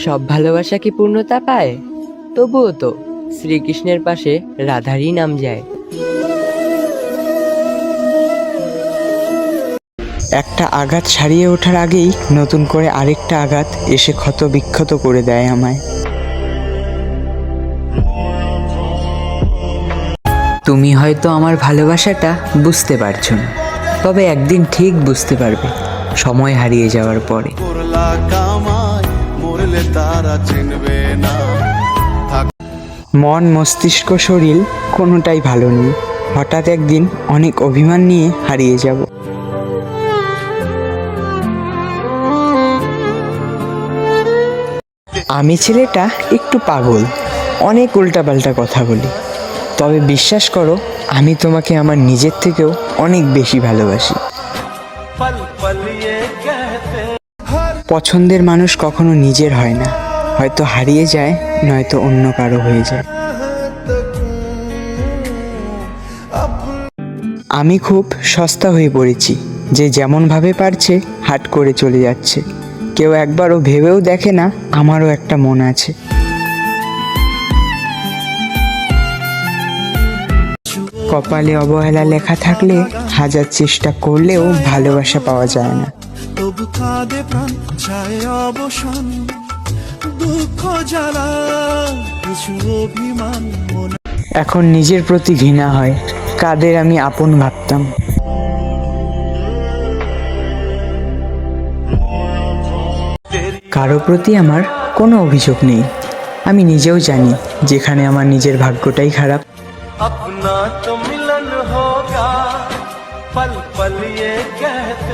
সব ভালোবাসা কি পূর্ণতা পায়? তবুও তো শ্রীকৃষ্ণের পাশে রাধারই নাম যায়। একটা আঘাত সারিয়ে ওঠার আগেই নতুন করে আরেকটা আঘাত এসে ক্ষত বিক্ষত করে দেয় আমায়। তুমি হয়তো আমার ভালোবাসাটা বুঝতে পারছো না, তবে একদিন ঠিক বুঝতে পারবে, সময় হারিয়ে যাওয়ার পরে। মন, মস্তিষ্ক, শরীর কোনোটাই ভালো নেই। হঠাৎ একদিন অনেক অভিমান নিয়ে হারিয়ে যাব। আমি ছেলেটা একটু পাগল, অনেক উল্টাপাল্টা কথা বলি, তবে বিশ্বাস করো আমি তোমাকে আমার নিজের থেকেও অনেক বেশি ভালোবাসি। পছন্দের মানুষ কখনো নিজের হয় না, হয়তো হারিয়ে যায়, নয়তো অন্য কারো হয়ে যায়। আমি খুব সস্তা হয়ে পড়েছি, যে যেমনভাবে পারছে হাট করে চলে যাচ্ছে। কেউ একবারও ভেবেও দেখে না আমারও একটা মন আছে। কপালে অবহেলা লেখা থাকলে হাজার চেষ্টা করলেও ভালোবাসা পাওয়া যায় না। তবু কাঁদে প্রাণ চায় অবসান, দুঃখ জ্বালা কিছু অভিমান মনে। এখন নিজের প্রতি ঘৃণা হয়, কাদের আমি আপন ভাবতাম। কারো প্রতি আমার কোনো অভিযোগ নেই। আমি নিজেও জানি যেখানে আমার নিজের ভাগ্যটাই খারাপ। अपना तो मिलन होगा, पल पल ये कहते।